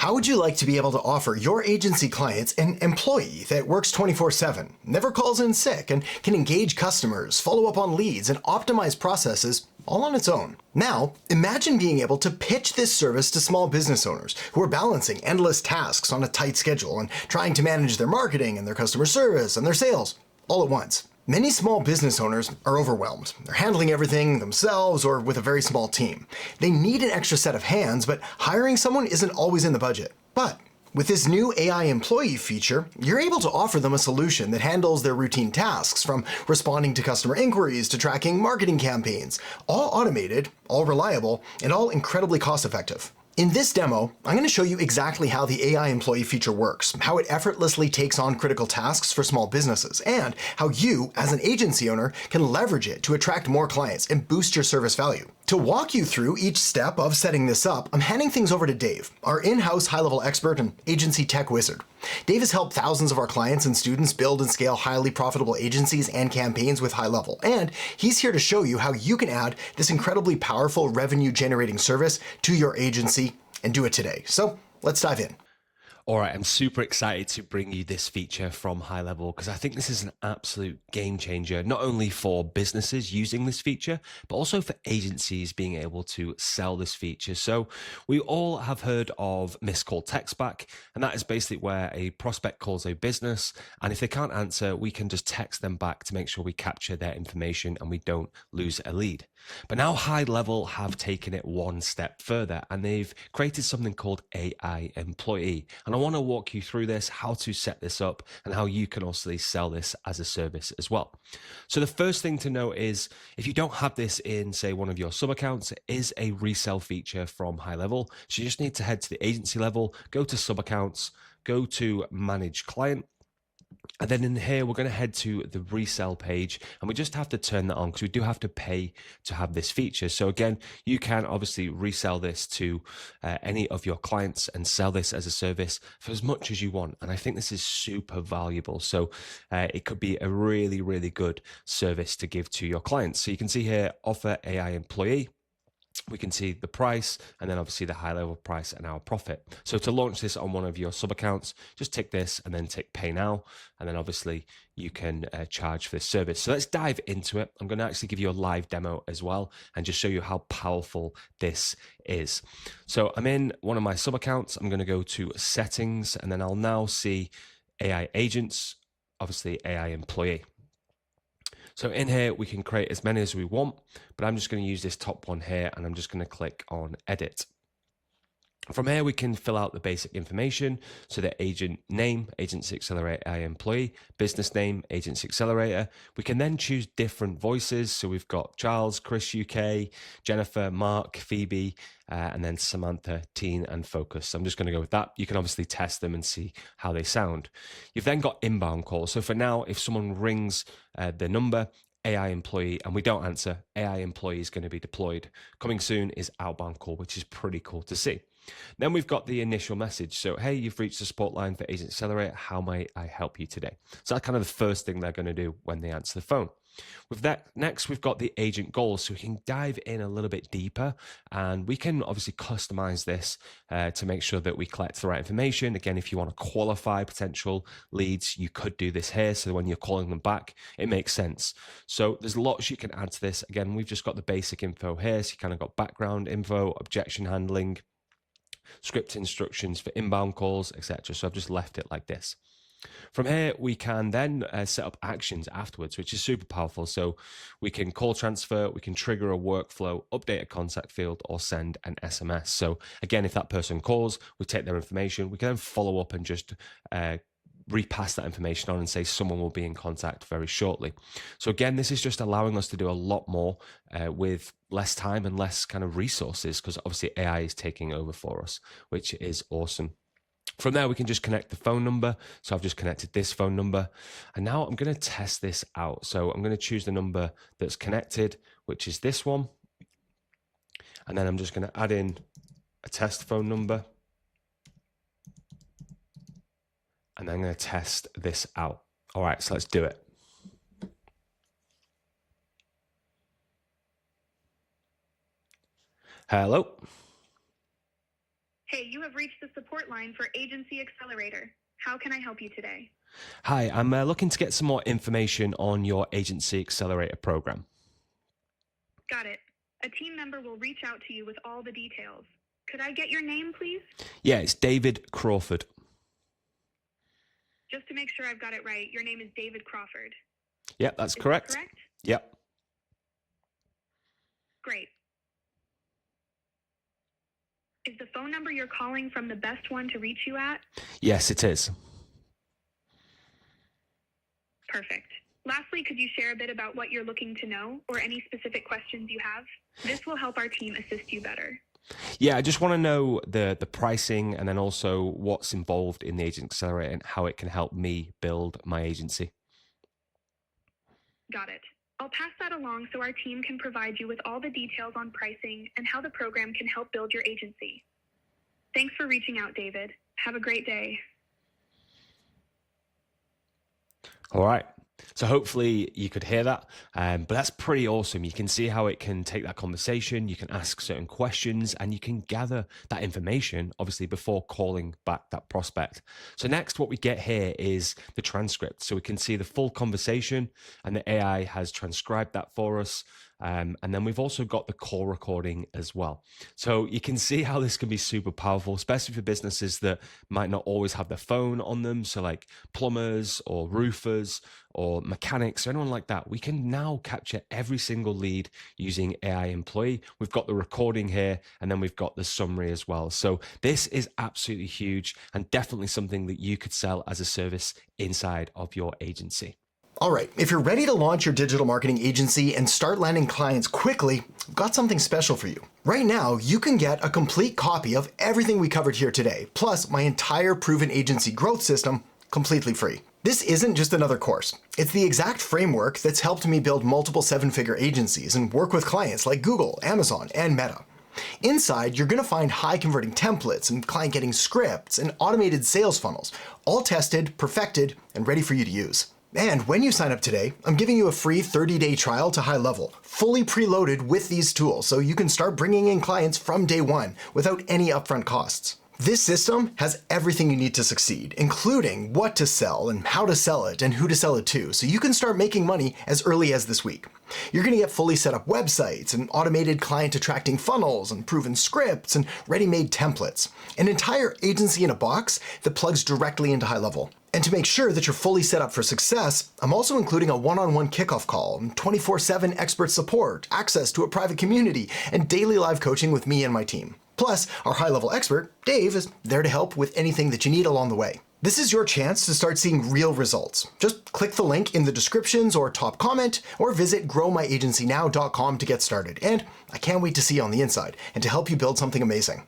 How would you like to be able to offer your agency clients an employee that works 24/7, never calls in sick, and can engage customers, follow up on leads, and optimize processes all on its own? Now, imagine being able to pitch this service to small business owners who are balancing endless tasks on a tight schedule and trying to manage their marketing and their customer service and their sales all at once. Many small business owners are overwhelmed. They're handling everything themselves or with a very small team. They need an extra set of hands, but hiring someone isn't always in the budget. But with this new AI employee feature, you're able to offer them a solution that handles their routine tasks, from responding to customer inquiries to tracking marketing campaigns, all automated, all reliable, and all incredibly cost-effective. In this demo, I'm going to show you exactly how the AI employee feature works, how it effortlessly takes on critical tasks for small businesses, and how you, as an agency owner, can leverage it to attract more clients and boost your service value. To walk you through each step of setting this up, I'm handing things over to Dave, our in-house high-level expert and agency tech wizard. Dave has helped thousands of our clients and students build and scale highly profitable agencies and campaigns with high-level, and he's here to show you how you can add this incredibly powerful revenue-generating service to your agency and do it today. So let's dive in. All right, I'm super excited to bring you this feature from High Level because I think this is an absolute game changer, not only for businesses using this feature, but also for agencies being able to sell this feature. So we all have heard of missed call text back, and that is basically where a prospect calls a business, and if they can't answer, we can just text them back to make sure we capture their information and we don't lose a lead. But now High Level have taken it one step further, and they've created something called AI Employee. And I want to walk you through this, how to set this up, and how you can also sell this as a service as well. So the first thing to know is, if you don't have this in, say, one of your sub accounts, it is a resell feature from High Level. So you just need to head to the agency level, go to sub accounts, go to manage client. And then in here, we're going to head to the resell page, and we just have to turn that on because we do have to pay to have this feature. So again, you can obviously resell this to any of your clients and sell this as a service for as much as you want. And I think this is super valuable. So it could be a really, really good service to give to your clients. So you can see here, offer AI employee. We can see the price and then obviously the high level price and our profit. So to launch this on one of your sub accounts, just tick this and then tick pay now. And then obviously you can charge for this service. So let's dive into it. I'm going to actually give you a live demo as well and just show you how powerful this is. So I'm in one of my sub accounts. I'm going to go to settings, and then I'll now see AI agents, obviously AI employee. So in here, we can create as many as we want, but I'm just going to use this top one here, and I'm just going to click on edit. From here, we can fill out the basic information. So the agent name, Agency Accelerator AI employee, business name, Agency Accelerator. We can then choose different voices. So we've got Charles, Chris UK, Jennifer, Mark, Phoebe, and then Samantha, Teen, and Focus. So I'm just going to go with that. You can obviously test them and see how they sound. You've then got inbound calls. So for now, if someone rings the number, AI employee, and we don't answer, AI employee is going to be deployed. Coming soon is outbound call, which is pretty cool to see. Then we've got the initial message. So, hey, you've reached the support line for Agent Accelerator. How may I help you today? So that's kind of the first thing they're going to do when they answer the phone. With that, next, we've got the agent goals. So we can dive in a little bit deeper, and we can obviously customize this to make sure that we collect the right information. Again, if you want to qualify potential leads, you could do this here. So when you're calling them back, it makes sense. So there's lots you can add to this. Again, we've just got the basic info here. So you kind of got background info, objection handling, script instructions for inbound calls, etc. So I've just left it like this. From here, we can then set up actions afterwards, which is super powerful. So we can call transfer, we can trigger a workflow, update a contact field, or send an SMS. So again, if that person calls, we take their information, we can then follow up and just repass that information on and say someone will be in contact very shortly. So again, this is just allowing us to do a lot more with less time and less kind of resources, because obviously AI is taking over for us, which is awesome. From there, we can just connect the phone number. So I've just connected this phone number, and now I'm going to test this out. So I'm going to choose the number that's connected, which is this one. And then I'm just going to add in a test phone number. And then I'm going to test this out. All right, so let's do it. Hello. Hey, you have reached the support line for Agency Accelerator. How can I help you today? Hi, I'm looking to get some more information on your Agency Accelerator program. Got it. A team member will reach out to you with all the details. Could I get your name, please? Yeah, it's David Crawford. Just to make sure I've got it right, your name is David Crawford. Yep, that's Is correct. that correct? Yep. Great. Is the phone number you're calling from the best one to reach you at? Yes, it is. Perfect. Lastly, could you share a bit about what you're looking to know or any specific questions you have? This will help our team assist you better. Yeah, I just want to know the pricing and then also what's involved in the Agent Accelerator and how it can help me build my agency. Got it. I'll pass that along so our team can provide you with all the details on pricing and how the program can help build your agency. Thanks for reaching out, David. Have a great day. All right. So hopefully you could hear that, but that's pretty awesome. You can see how it can take that conversation, you can ask certain questions, and you can gather that information, obviously, before calling back that prospect. So next, what we get here is the transcript. So we can see the full conversation, and the AI has transcribed that for us. And then we've also got the call recording as well. So you can see how this can be super powerful, especially for businesses that might not always have their phone on them. So like plumbers or roofers or mechanics or anyone like that, we can now capture every single lead using AI Employee. We've got the recording here, and then we've got the summary as well. So this is absolutely huge and definitely something that you could sell as a service inside of your agency. All right, if you're ready to launch your digital marketing agency and start landing clients quickly, I've got something special for you. Right now, you can get a complete copy of everything we covered here today, plus my entire proven agency growth system, completely free. This isn't just another course. It's the exact framework that's helped me build multiple seven-figure agencies and work with clients like Google, Amazon, and Meta. Inside, you're going to find high-converting templates and client-getting scripts and automated sales funnels, all tested, perfected, and ready for you to use. And when you sign up today, I'm giving you a free 30-day trial to High Level, fully preloaded with these tools so you can start bringing in clients from day one without any upfront costs. This system has everything you need to succeed, including what to sell and how to sell it and who to sell it to, so you can start making money as early as this week. You're going to get fully set up websites and automated client attracting funnels and proven scripts and ready-made templates. An entire agency in a box that plugs directly into High Level. And to make sure that you're fully set up for success, I'm also including a one-on-one kickoff call, 24/7 expert support, access to a private community, and daily live coaching with me and my team. Plus, our high-level expert, Dave, is there to help with anything that you need along the way. This is your chance to start seeing real results. Just click the link in the descriptions or top comment, or visit growmyagencynow.com to get started. And I can't wait to see you on the inside and to help you build something amazing.